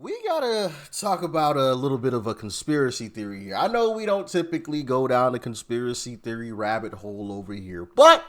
We gotta talk about a little bit of a conspiracy theory here. I know we don't typically go down the conspiracy theory rabbit hole over here, but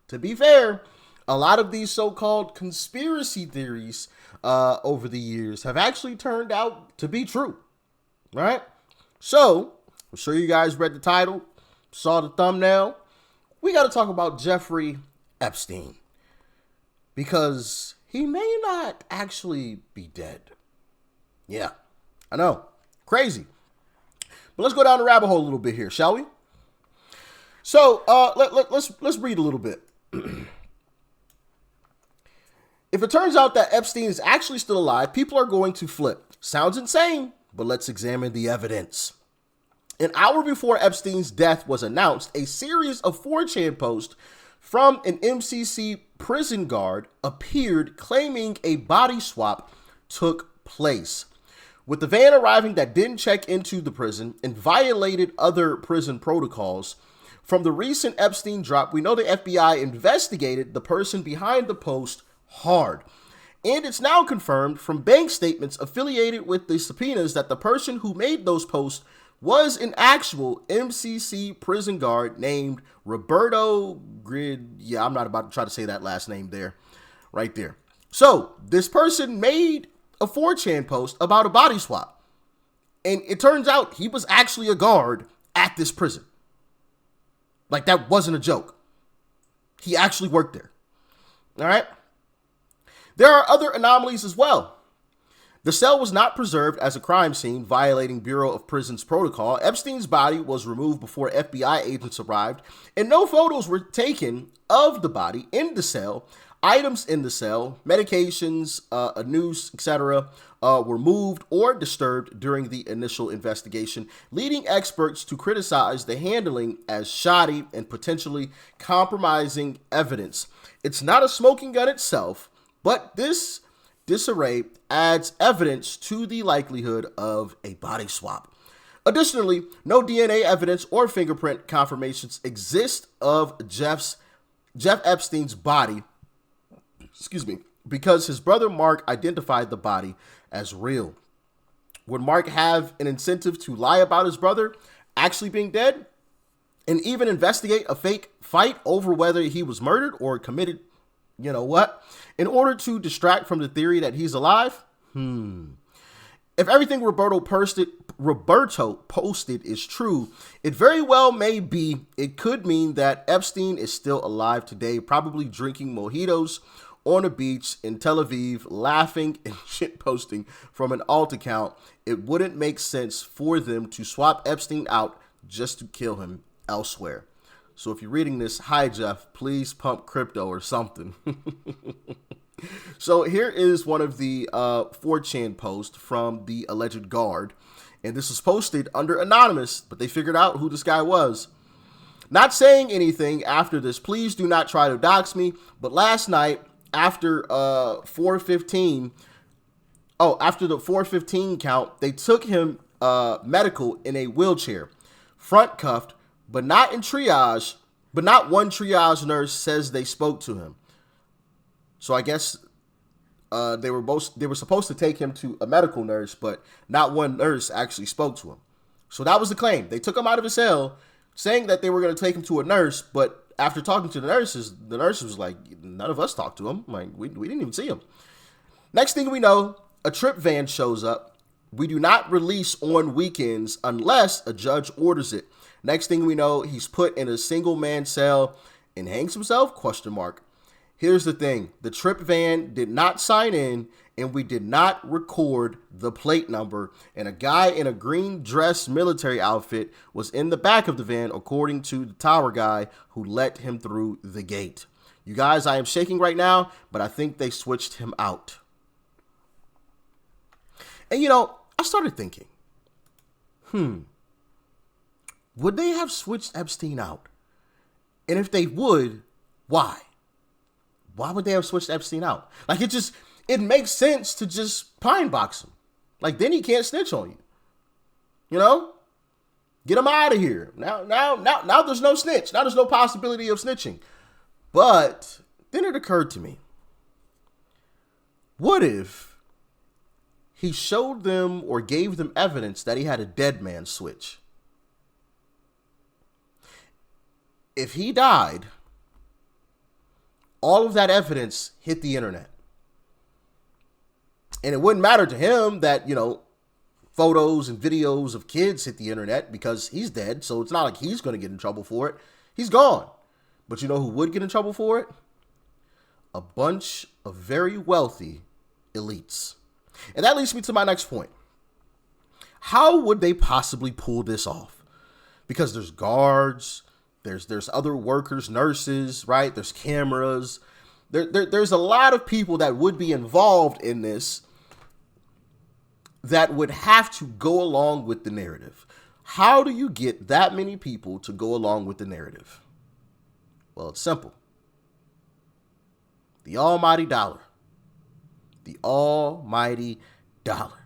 to be fair, a lot of these so-called conspiracy theories over the years have actually turned out to be true, right? So, I'm sure you guys read the title, saw the thumbnail. We got to talk about Jeffrey Epstein because he may not actually be dead. Yeah, I know. Crazy. But let's go down the rabbit hole a little bit here, shall we? So let's read a little bit. If it turns out that Epstein is actually still alive, people are going to flip. Sounds insane, but let's examine the evidence. An hour before Epstein's death was announced, a series of 4chan posts from an MCC prison guard appeared claiming a body swap took place. With the van arriving that didn't check into the prison and violated other prison protocols, from the recent Epstein drop, we know the FBI investigated the person behind the post hard. And it's now confirmed from bank statements affiliated with the subpoenas that the person who made those posts was an actual MCC prison guard named Roberto Grid. Yeah, I'm not about to try to say that last name there, right there. So this person made a 4chan post about a body swap. And it turns out he was actually a guard at this prison. Like, that wasn't a joke. He actually worked there. All right. There are other anomalies as well. The cell was not preserved as a crime scene, violating Bureau of Prisons protocol. Epstein's body was removed before FBI agents arrived, and no photos were taken of the body in the cell. Items in the cell, medications, a noose, etc., were moved or disturbed during the initial investigation, leading experts to criticize the handling as shoddy and potentially compromising evidence. It's not a smoking gun itself, but this disarray adds evidence to the likelihood of a body swap. Additionally, no DNA evidence or fingerprint confirmations exist of Jeff Epstein's body, because his brother Mark identified the body as real. Would Mark have an incentive to lie about his brother actually being dead and even investigate a fake fight over whether he was murdered or committed, in order to distract from the theory that he's alive? If everything Roberto posted is true, it very well may be. It could mean that Epstein is still alive today, probably drinking mojitos on a beach in Tel Aviv, laughing and shitposting from an alt account. It wouldn't make sense for them to swap Epstein out just to kill him elsewhere. So if you're reading this, hi Jeff, please pump crypto or something. So here is one of the 4chan posts from the alleged guard. And this was posted under anonymous, but they figured out who this guy was. Not saying anything after this. Please do not try to dox me. But last night, after the 4:15 count, they took him medical in a wheelchair, front cuffed, but not one triage nurse says they spoke to him. So I guess they were supposed to take him to a medical nurse, but not one nurse actually spoke to him. So that was the claim. They took him out of his cell, saying that they were going to take him to a nurse, but after talking to the nurse was like, none of us talked to him. Like, we didn't even see him. Next thing we know, a trip van shows up. We do not release on weekends unless a judge orders it. Next thing we know, he's put in a single man cell and hangs himself? ? Here's the thing. The trip van did not sign in, and we did not record the plate number, and a guy in a green dress military outfit was in the back of the van, according to the tower guy who let him through the gate. You guys, I am shaking right now, but I think they switched him out. And I started thinking, would they have switched Epstein out? And if they would, why? Why would they have switched Epstein out? Like, it makes sense to just pine box him. Like, then he can't snitch on you. Get him out of here. Now there's no snitch. Now there's no possibility of snitching. But then it occurred to me, what if he showed them or gave them evidence that he had a dead man switch. If he died, all of that evidence hit the internet. And it wouldn't matter to him that, photos and videos of kids hit the internet because he's dead. So it's not like he's going to get in trouble for it. He's gone. But you know who would get in trouble for it? A bunch of very wealthy elites. And that leads me to my next point. How would they possibly pull this off? Because there's guards, there's other workers, nurses, right? There's cameras. There's a lot of people that would be involved in this that would have to go along with the narrative. How do you get that many people to go along with the narrative? Well, it's simple. The almighty dollar. The almighty dollar.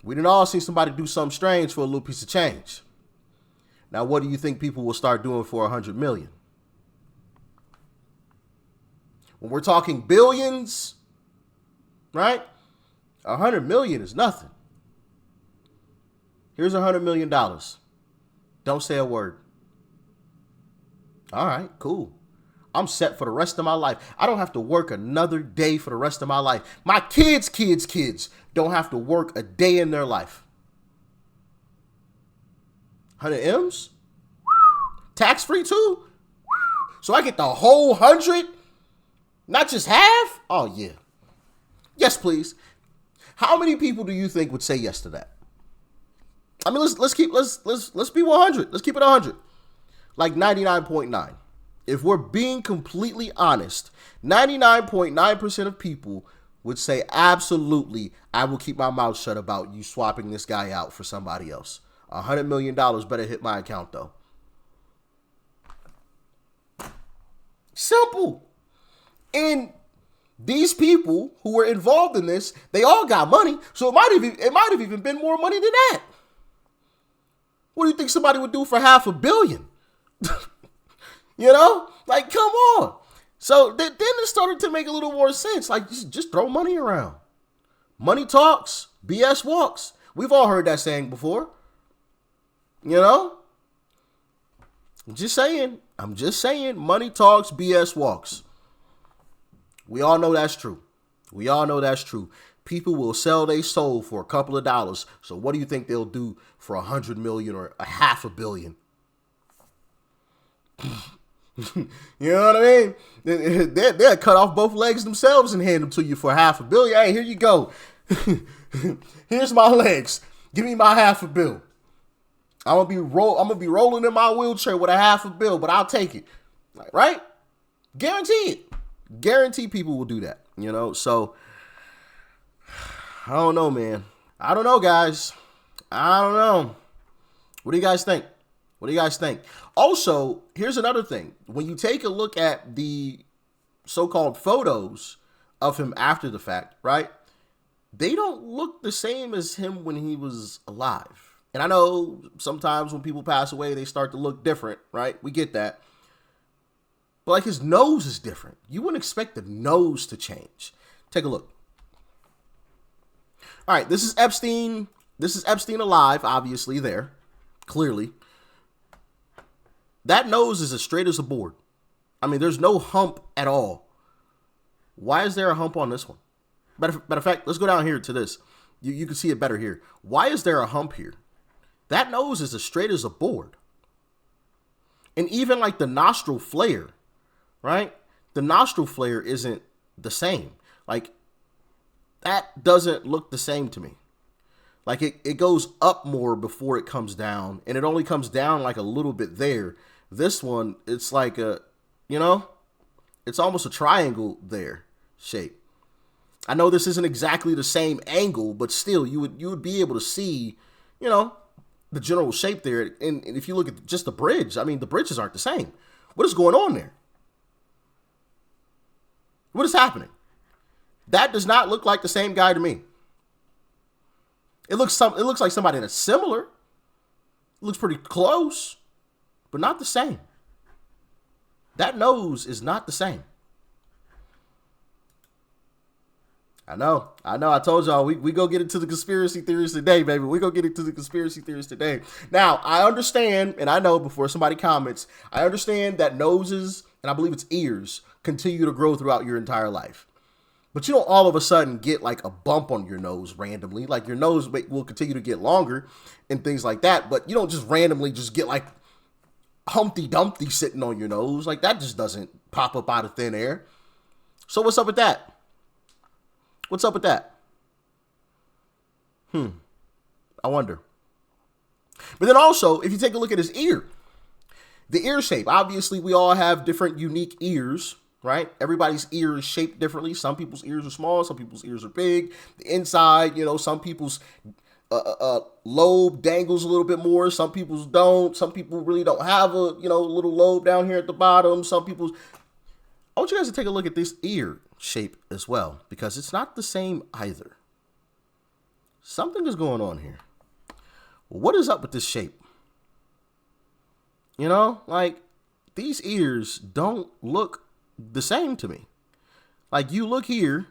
We didn't all see somebody do something strange for a little piece of change. Now, what do you think people will start doing for 100 million? When we're talking billions, right? 100 million is nothing. Here's $100 million. Don't say a word. All right, cool. I'm set for the rest of my life. I don't have to work another day for the rest of my life. My kids don't have to work a day in their life. 100 M's? Tax free too? So I get the whole 100? Not just half? Oh yeah. Yes, please. How many people do you think would say yes to that? I mean, let's be 100. Let's keep it 100. Like 99.9. If we're being completely honest, 99.9% of people would say, absolutely, I will keep my mouth shut about you swapping this guy out for somebody else. $100 million better hit my account, though. Simple. And these people who were involved in this, they all got money, so it might have even been more money than that. What do you think somebody would do for $500 million? Like, come on. So then it started to make a little more sense. Like, just throw money around. Money talks, BS walks. We've all heard that saying before. I'm just saying, money talks, BS walks. We all know that's true. People will sell their soul for a couple of dollars. So what do you think they'll do for 100 million or $500 million? You know what I mean? They'll cut off both legs themselves and hand them to you for $500 million. Hey, here you go. Here's my legs. Give me my $500 million. I'm gonna be rolling in my wheelchair with a $500 million, but I'll take it. Right? Guarantee it. Guarantee people will do that. So I don't know, man. I don't know, guys. I don't know. What do you guys think? Also, here's another thing. When you take a look at the so-called photos of him after the fact, right? They don't look the same as him when he was alive. And I know sometimes when people pass away, they start to look different, right? We get that. But like his nose is different. You wouldn't expect the nose to change. Take a look. All right, this is Epstein. This is Epstein alive, obviously there, clearly. That nose is as straight as a board. I mean, there's no hump at all. Why is there a hump on this one? Matter of fact, let's go down here to this. You can see it better here. Why is there a hump here? That nose is as straight as a board. And even like the nostril flare, right? The nostril flare isn't the same. Like, that doesn't look the same to me. Like, it goes up more before it comes down, and it only comes down like a little bit there. This one, it's like it's almost a triangle there shape. I know this isn't exactly the same angle, but still, you would be able to see, the general shape there. And if you look at just the bridge, I mean, the bridges aren't the same. What is going on there? What is happening? That does not look like the same guy to me. It looks like somebody that's similar. It looks pretty close, but not the same. That nose is not the same. I know. I told y'all we go get into the conspiracy theories today, baby. We go get into the conspiracy theories today. Now, I understand, and I know before somebody comments, I understand that noses, and I believe it's ears, continue to grow throughout your entire life. But you don't all of a sudden get like a bump on your nose randomly. Like your nose will continue to get longer and things like that. But you don't just randomly just get like Humpty Dumpty sitting on your nose. Like that just doesn't pop up out of thin air. So what's up with that? What's up with that? I wonder. But then also, if you take a look at his ear, the ear shape, obviously we all have different unique ears, right? Everybody's ear is shaped differently. Some people's ears are small, some people's ears are big. The inside, some people's lobe dangles a little bit more. Some people's don't. Some people really don't have a, little lobe down here at the bottom. Some people's. I want you guys to take a look at this ear shape as well, because it's not the same either. Something is going on here. What is up with this shape? Like these ears don't look the same to me. Like you look here,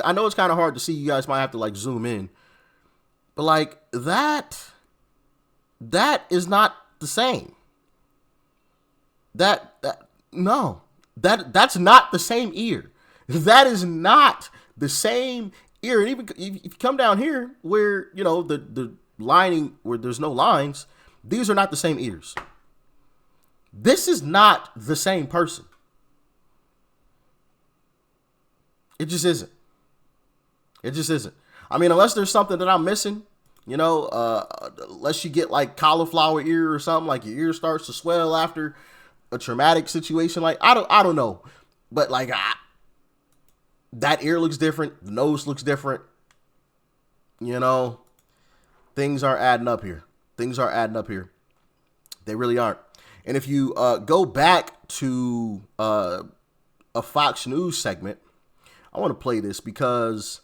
I know it's kind of hard to see. You guys might have to like zoom in, but like that is not the same. That's not the same ear. That is not the same ear. And even if you come down here where, the lining, where there's no lines, these are not the same ears. This is not the same person. It just isn't. It just isn't. I mean, unless there's something that I'm missing, unless you get like cauliflower ear or something, like your ear starts to swell after a traumatic situation. Like, I don't know, but like, that ear looks different. The nose looks different. Things aren't adding up here. Things aren't adding up here. They really aren't. And if you go back to a Fox News segment, I want to play this because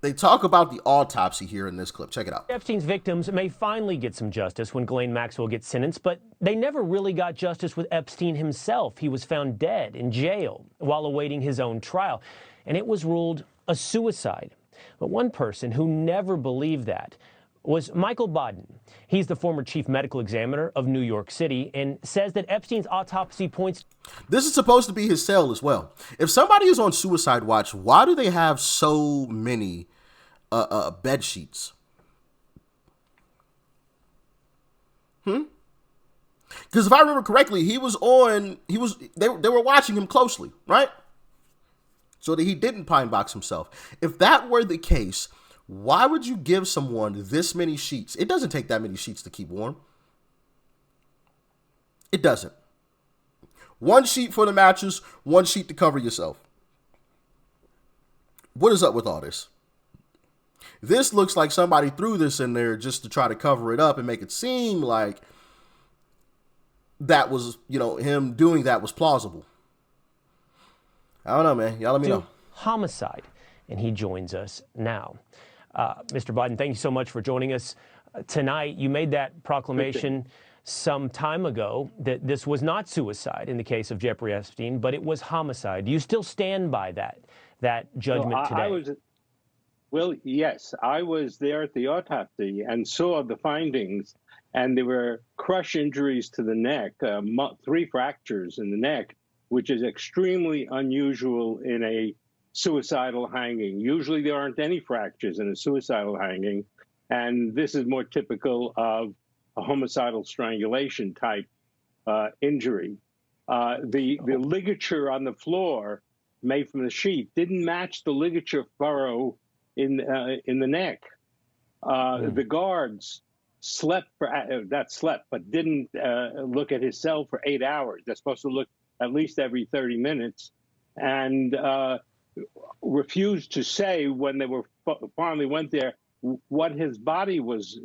they talk about the autopsy here in this clip. Check it out. Epstein's victims may finally get some justice when Ghislaine Maxwell gets sentenced, but they never really got justice with Epstein himself. He was found dead in jail while awaiting his own trial, and it was ruled a suicide. But one person who never believed that was Michael Baden. He's the former chief medical examiner of New York City and says that Epstein's autopsy points. This is supposed to be his cell as well. If somebody is on suicide watch, why do they have so many bed sheets? Because if I remember correctly, they were watching him closely, right? So that he didn't pine box himself. If that were the case, why would you give someone this many sheets? It doesn't take that many sheets to keep warm. It doesn't. One sheet for the mattress, one sheet to cover yourself. What is up with all this? This looks like somebody threw this in there just to try to cover it up and make it seem like that was, him doing that was plausible. I don't know, man. Y'all let me know. Homicide. And he joins us now. Mr. Biden, thank you so much for joining us tonight. You made that proclamation some time ago that this was not suicide in the case of Jeffrey Epstein, but it was homicide. Do you still stand by that judgment today? Well, yes, I was there at the autopsy and saw the findings, and there were crush injuries to the neck, 3 fractures in the neck, which is extremely unusual in a suicidal hanging. Usually there aren't any fractures in a suicidal hanging, and this is more typical of a homicidal strangulation type injury. The ligature on the floor made from the sheet didn't match the ligature furrow in the neck. The guards slept but didn't look at his cell for 8 hours. They're supposed to look at least every 30 minutes, and refused to say when they were finally went there what his body was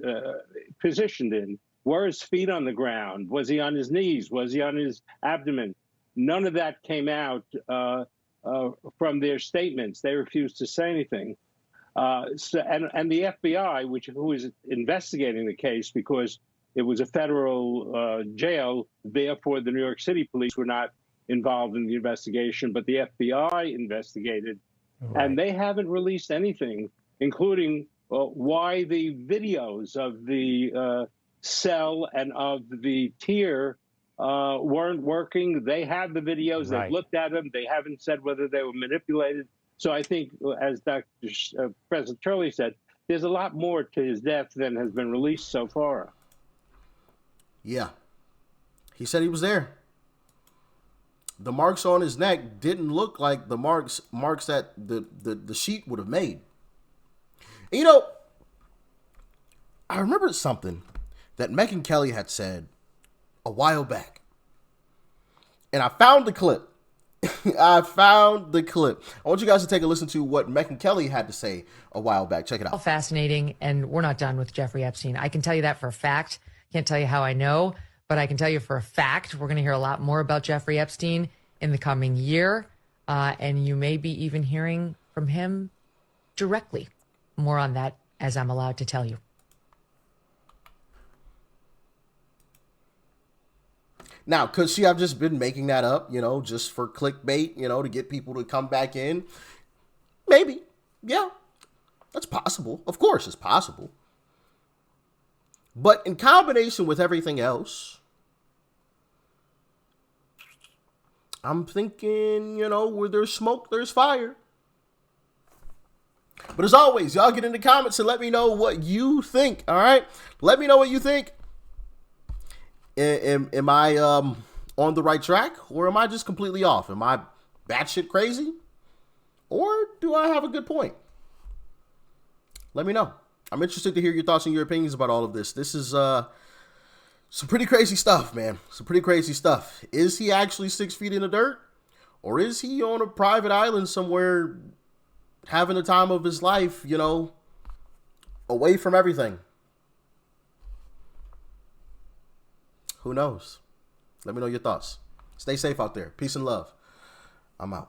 positioned in. Were his feet on the ground? Was he on his knees? Was he on his abdomen? None of that came out from their statements. They refused to say anything. And the FBI, who is investigating the case because it was a federal jail, therefore the New York City police were not involved in the investigation, but the FBI investigated, and they haven't released anything, including why the videos of the cell and of the tier weren't working. They have the videos. They've looked at them. They haven't said whether they were manipulated. So I think, as President Turley said, there's a lot more to his death than has been released so far. Yeah. He said he was there. The marks on his neck didn't look like the marks that the sheet would have made. And, you know, I remembered something that Megyn Kelly had said a while back. And I found the clip. I found the clip. I want you guys to take a listen to what Megyn Kelly had to say a while back. Check it out. Fascinating, and we're not done with Jeffrey Epstein. I can tell you that for a fact. Can't tell you how I know, but I can tell you for a fact we're going to hear a lot more about Jeffrey Epstein in the coming year, and you may be even hearing from him directly. More on that as I'm allowed to tell you. Now, could she have just been making that up, you know, just for clickbait, you know, to get people to come back in? Maybe. Yeah, that's possible. Of course, it's possible. But in combination with everything else, I'm thinking, you know, where there's smoke, there's fire. But as always, y'all get in the comments and let me know what you think, all right? Let me know what you think. Am I on the right track, or am I just completely off? Am I batshit crazy, or do I have a good point? Let me know. I'm interested to hear your thoughts and your opinions about all of this. This is some pretty crazy stuff, man. Some pretty crazy stuff. Is he actually 6 feet in the dirt, or is he on a private island somewhere having the time of his life, you know, away from everything? Who knows? Let me know your thoughts. Stay safe out there. Peace and love. I'm out.